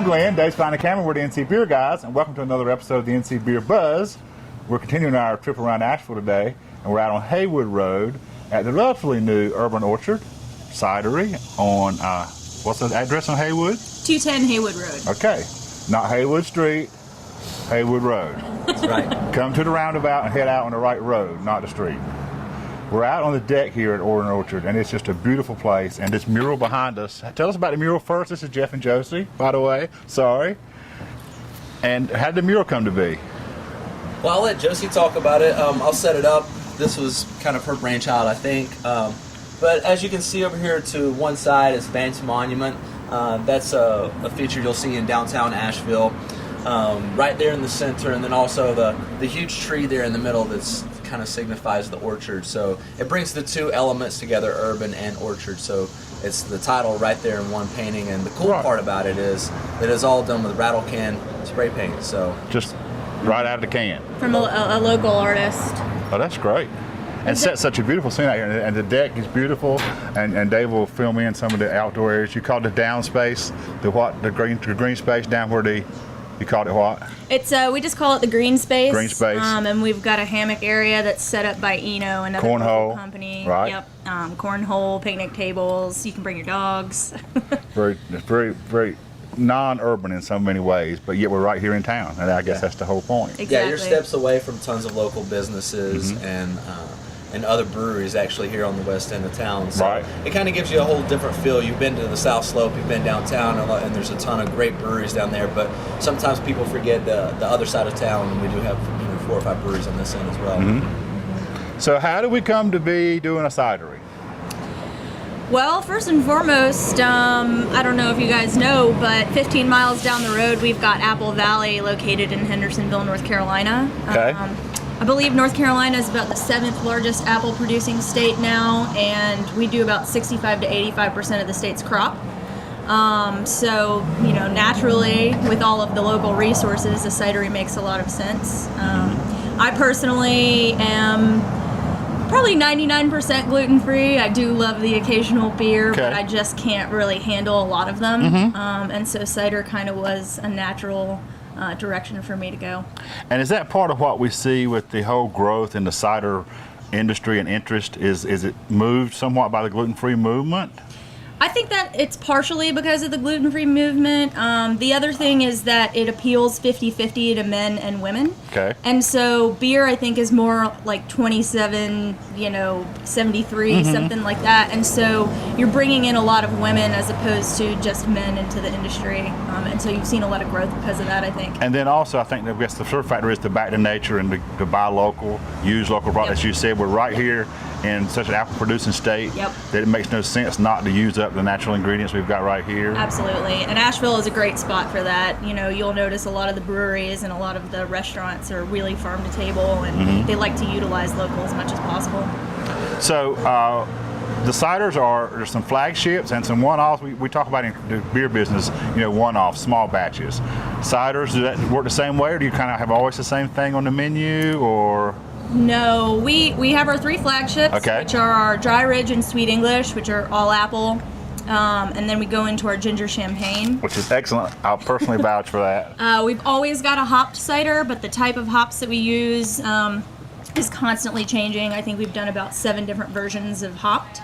Glenn, Dave's behind the camera. We're the NC Beer Guys, and welcome to another episode of the NC Beer Buzz. We're continuing our trip around Asheville today, and we're out on Haywood Road at the relatively new Urban Orchard Cidery on, what's the address on Haywood? 210 Haywood Road. Okay, not Haywood Street, Haywood Road. That's right. Come to the roundabout and head out on the right road, not the street. We're out on the deck here at Orchard Orchard, and it's just a beautiful place. And this mural behind us, tell us about the mural first. This is Jeff and Josie, by the way. Sorry. And how did the mural come to be? Well, I'll let Josie talk about it. I'll set it up. This was kind of her brainchild, I think. But as you can see over here to one side is Vance Monument. That's a feature you'll see in downtown Asheville. Right there in the center, and then also the huge tree there in the middle that's kind of signifies the orchard. So it brings the two elements together, urban and orchard. So it's the title right there in one painting, and the cool part about it is that it's all done with rattle can spray paint. So just right out of the can from a local artist. Oh, that's great. And set such a beautiful scene out here, and the deck is beautiful. And Dave will film in some of the outdoor areas. You called the down space, the green space down where you called it what? It's we just call it the green space. Green space. And we've got a hammock area that's set up by Eno, another local company. Right. Yep. Cornhole, picnic tables. You can bring your dogs. very non-urban in so many ways, but yet we're right here in town, and I guess that's the whole point. Exactly. Yeah, you're steps away from tons of local businesses and other breweries actually here on the west end of town. So it kind of gives you a whole different feel. You've been to the South Slope, you've been downtown, and there's a ton of great breweries down there, but sometimes people forget the other side of town, and we do have 4 or 5 breweries on this end as well. So how do we come to be doing a cidery? Well, first and foremost, I don't know if you guys know, but 15 miles down the road, we've got Apple Valley located in Hendersonville, North Carolina. Okay. I believe North Carolina is about the 7th largest apple producing state now, and we do about 65 to 85% of the state's crop. So, naturally, with all of the local resources, the cidery makes a lot of sense. I personally am probably 99% gluten-free. I do love the occasional beer, but I just can't really handle a lot of them. And so cider kind of was a natural direction for me to go. And is that part of what we see with the whole growth in the cider industry and interest? Is it moved somewhat by the gluten-free movement? I think that it's partially because of the gluten-free movement. The other thing is that it appeals 50-50 to men and women. Okay. And so beer, I think, is more like 27, 73, something like that. And so you're bringing in a lot of women as opposed to just men into the industry. And so you've seen a lot of growth because of that, I think. And then also, I think that the third factor is to back to nature and to buy local, use local products. As you said, we're right here in such an apple-producing state that it makes no sense not to use up the natural ingredients we've got right here. Absolutely. And Asheville is a great spot for that. You'll notice a lot of the breweries and a lot of the restaurants are really farm to table, and they like to utilize local as much as possible. So the ciders there's some flagships and some one-offs. We talk about in the beer business, one-offs, small batches. Ciders, do that work the same way, or do you kind of have always the same thing on the menu, or? No, we have our 3 flagships, which are our Dry Ridge and Sweet English, which are all apple. And then we go into our ginger champagne, which is excellent. I'll personally vouch for that. We've always got a hopped cider, but the type of hops that we use is constantly changing. I think we've done about 7 different versions of hopped.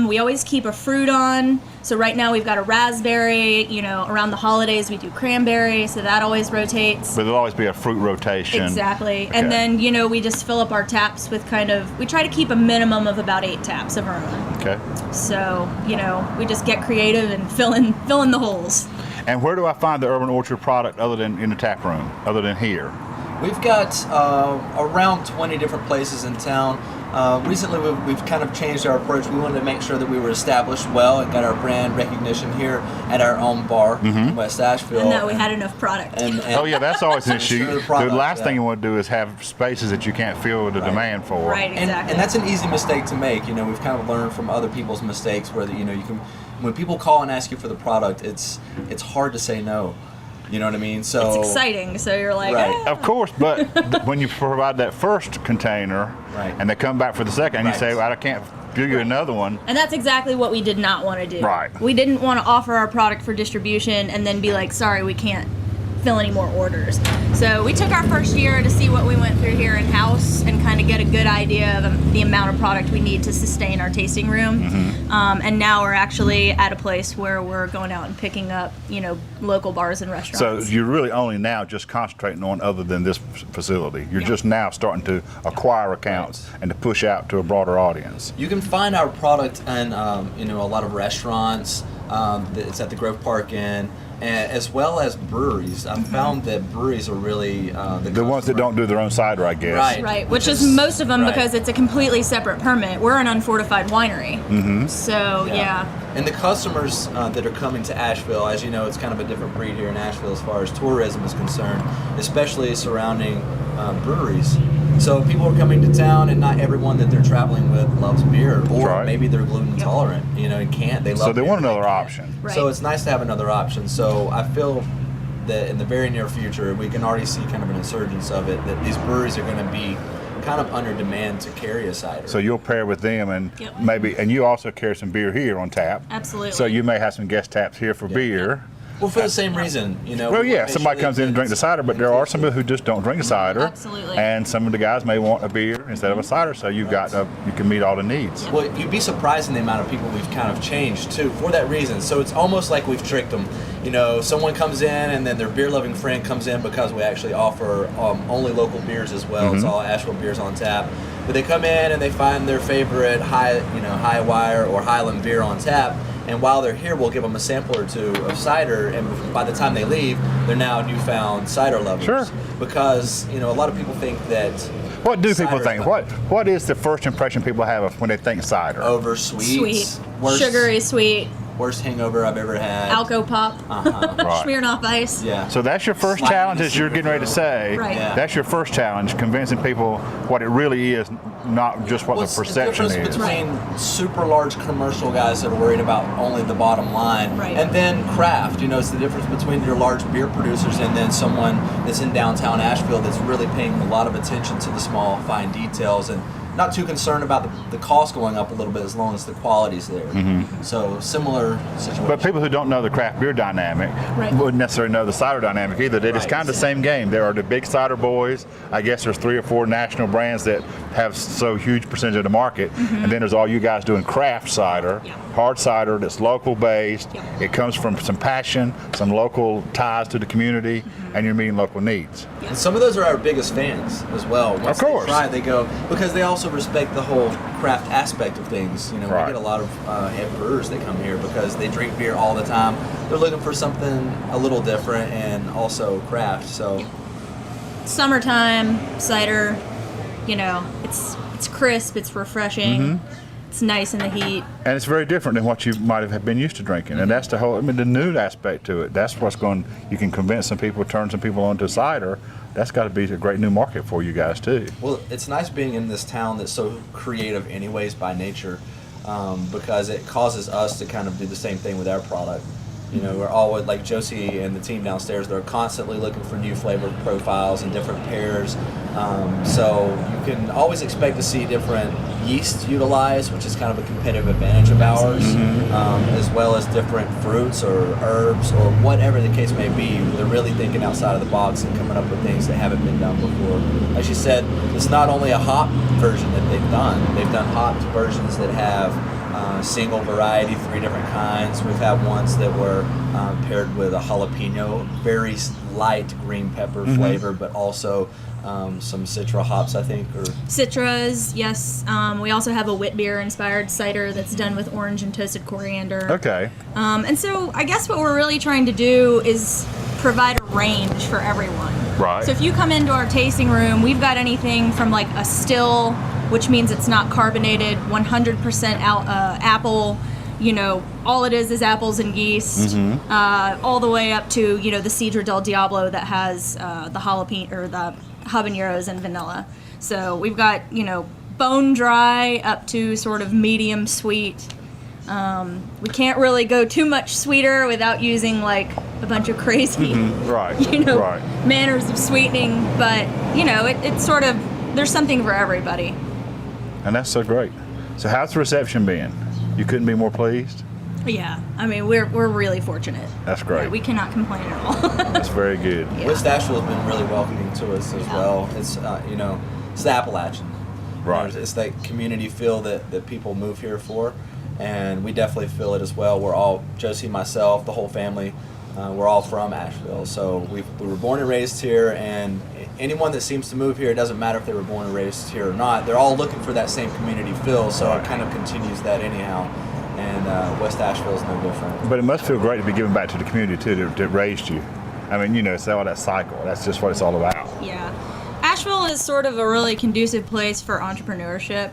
We always keep a fruit on. So right now we've got a raspberry. Around the holidays we do cranberry, so that always rotates. But there'll always be a fruit rotation. Exactly. Okay. And then we just fill up our taps with we try to keep a minimum of about 8 taps of our own. Okay. So we just get creative and fill in the holes. And where do I find the Urban Orchard product other than in the tap room, other than here? We've got around 20 different places in town. Recently, we've kind of changed our approach. We wanted to make sure that we were established well and got our brand recognition here at our own bar in West Asheville. And that we had enough product. And that's always an issue. The last thing you want to do is have spaces that you can't feel the demand for. Right, exactly. And that's an easy mistake to make. We've kind of learned from other people's mistakes where you can, when people call and ask you for the product, it's hard to say no. You know what I mean? So it's exciting. So you're like, Of course, but when you provide that first container, and they come back for the second, and you say, well, I can't give you another one. And that's exactly what we did not want to do. Right. We didn't want to offer our product for distribution and then be like, sorry, we can't fill any more orders. So we took our first year to see what we went through here in-house and kind of get a good idea of the amount of product we need to sustain our tasting room. And now we're actually at a place where we're going out and picking up, local bars and restaurants. So you're really only now just concentrating on other than this facility. You're just now starting to acquire accounts and to push out to a broader audience. You can find our product in a lot of restaurants. It's at the Grove Park Inn, and as well as breweries. I've found that breweries are really the ones that don't do their own cider, I guess. Right, which is most of them because it's a completely separate permit. We're an unfortified winery. So, yeah. And the customers that are coming to Asheville, as you know, it's kind of a different breed here in Asheville as far as tourism is concerned, especially surrounding breweries. So people are coming to town, and not everyone that they're traveling with loves beer, or maybe they're gluten intolerant, and can't. They love. So they beer, want another option. Right. So it's nice to have another option. So I feel that in the very near future, we can already see kind of an insurgence of it. That these breweries are going to be kind of under demand to carry a cider. So you'll pair with them, and and you also carry some beer here on tap. Absolutely. So you may have some guest taps here for beer. Well, for the same reason, Well, yeah, somebody comes in and drink the cider, but there are some people who just don't drink the cider. Absolutely. And some of the guys may want a beer instead of a cider, so you can meet all the needs. Well, you'd be surprised in the amount of people we've kind of changed too for that reason. So it's almost like we've tricked them. Someone comes in and then their beer-loving friend comes in because we actually offer only local beers as well. It's all Asheville beers on tap. But they come in and they find their favorite High Wire or Highland beer on tap. And while they're here, we'll give them a sample or two of cider, and by the time they leave, they're now newfound cider lovers. Sure. Because a lot of people think that. What do people think? What is the first impression people have of when they think cider? Over sweet, sugary sweet. Worst hangover I've ever had. Alco Pop. Right. Smirnoff Ice. Yeah. So that's your first challenge, as you're getting ready to say. Right. Yeah. That's your first challenge, convincing people what it really is, not just what the perception the is. difference between super large commercial guys that are worried about only the bottom line, and then craft. It's the difference between your large beer producers and then someone that's in downtown Asheville that's really paying a lot of attention to the small, fine details and not too concerned about the cost going up a little bit as long as the quality's there. So similar situation. But people who don't know the craft beer dynamic wouldn't necessarily know the cider dynamic either. It's kind of the same game. There are the big cider boys. I guess there's 3 or 4 national brands that have so huge percentage of the market. And then there's all you guys doing craft cider, hard cider that's local based. It comes from some passion, some local ties to the community, and you're meeting local needs. And some of those are our biggest fans as well. Once of course. they try, they go, because they also respect the whole craft aspect of things. We get a lot of head brewers that come here because they drink beer all the time. They're looking for something a little different and also craft. So Summertime cider, it's crisp, it's refreshing. It's nice in the heat. And it's very different than what you might have been used to drinking. And that's the whole, the new aspect to it. That's what's you can convince some people, turn some people onto cider. That's got to be a great new market for you guys too. Well, it's nice being in this town that's so creative anyways by nature, because it causes us to kind of do the same thing with our product. We're always, like Josie and the team downstairs, they're constantly looking for new flavor profiles and different pairs. So you can always expect to see different yeast utilized, which is kind of a competitive advantage of ours, as well as different fruits or herbs or whatever the case may be. They're really thinking outside of the box and coming up with things that haven't been done before. As you said, it's not only a hop version that they've done hopped versions that have single variety, 3 different kinds. We've had ones that were paired with a jalapeno, very light green pepper flavor, but also some Citra hops, I think. Or Citras, yes. We also have a wit beer inspired cider that's done with orange and toasted coriander. Okay. And so I guess what we're really trying to do is provide a range for everyone. Right. So if you come into our tasting room, we've got anything from like a still, which means it's not carbonated, 100% apple, all it is apples and yeast, all the way up to, the Cidra del Diablo that has the jalapeno or the habaneros and vanilla. So we've got, bone dry up to sort of medium sweet. We can't really go too much sweeter without using like a bunch of crazy, manners of sweetening, but it's sort of, there's something for everybody. And that's so great. So how's the reception been? You couldn't be more pleased? Yeah, I mean, we're really fortunate. That's great. Yeah, we cannot complain at all. That's very good. Yeah. West Asheville has been really welcoming to us as well. It's it's the Appalachian. Right. It's that community feel that people move here for, and we definitely feel it as well. We're all, Josie, myself, the whole family, we're all from Asheville. So we were born and raised here, and anyone that seems to move here, it doesn't matter if they were born and raised here or not, they're all looking for that same community feel, so it kind of continues that anyhow. And West Asheville is no different. But it must feel great to be giving back to the community too that raised you. I mean, it's all that cycle. That's just what it's all about. Yeah. Asheville is sort of a really conducive place for entrepreneurship.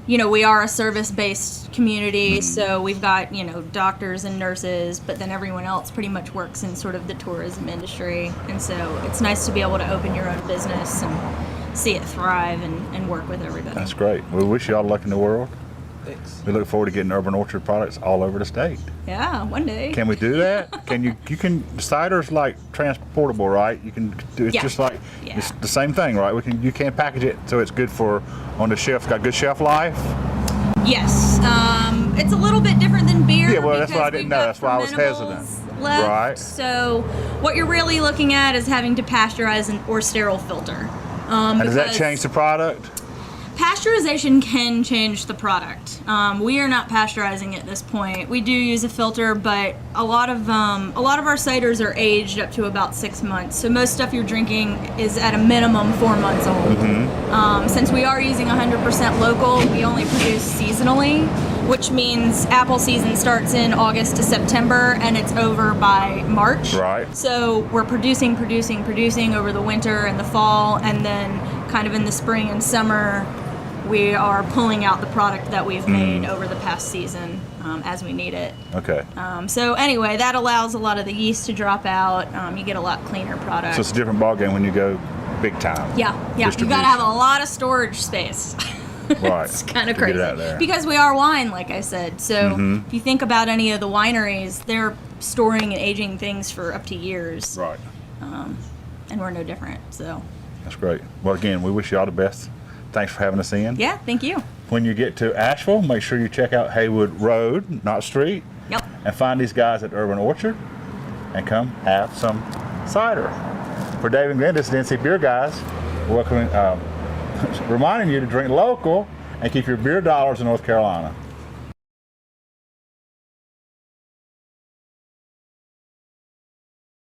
We are a service-based community, so we've got, doctors and nurses, but then everyone else pretty much works in sort of the tourism industry. And so it's nice to be able to open your own business and see it thrive and work with everybody. That's great. We wish you all luck in the world. Thanks. We look forward to getting Urban Orchard products all over the state. Yeah, one day. Can we do that? Can you cider's like transportable, right? You can do it's just like it's the same thing, right? You can package it so it's good for on the shelf. It's got good shelf life. Yes. It's a little bit different than beer. Yeah, well, that's what I didn't know. That's why I was fermentables hesitant. Left. Right. So what you're really looking at is having to pasteurize or sterile filter. And does that change the product? Pasteurization can change the product. We are not pasteurizing at this point. We do use a filter, but a lot of our ciders are aged up to about 6 months. So most stuff you're drinking is at a minimum 4 months old. Since we are using 100% local, we only produce seasonally, which means apple season starts in August to September and it's over by March. Right. So we're producing over the winter and the fall, and then kind of in the spring and summer, we are pulling out the product that we've made over the past season as we need it. Okay. So anyway, that allows a lot of the yeast to drop out. You get a lot cleaner product. So it's a different ballgame when you go big time. Yeah. You got to have a lot of storage space. Right. It's kind of To get crazy it out there. because we are wine, like I said. So if you think about any of the wineries, they're storing and aging things for up to years. Right. And we're no different. So That's great. Well, again, we wish you all the best. Thanks for having us in. yeah, thank you. When you get to Asheville, make sure you check out Haywood Road, not street, Yep. and find these guys at Urban Orchard and come have some cider. For Dave and Glenn, this is NC Beer Guys. Welcoming, reminding you to drink local and keep your beer dollars in North Carolina.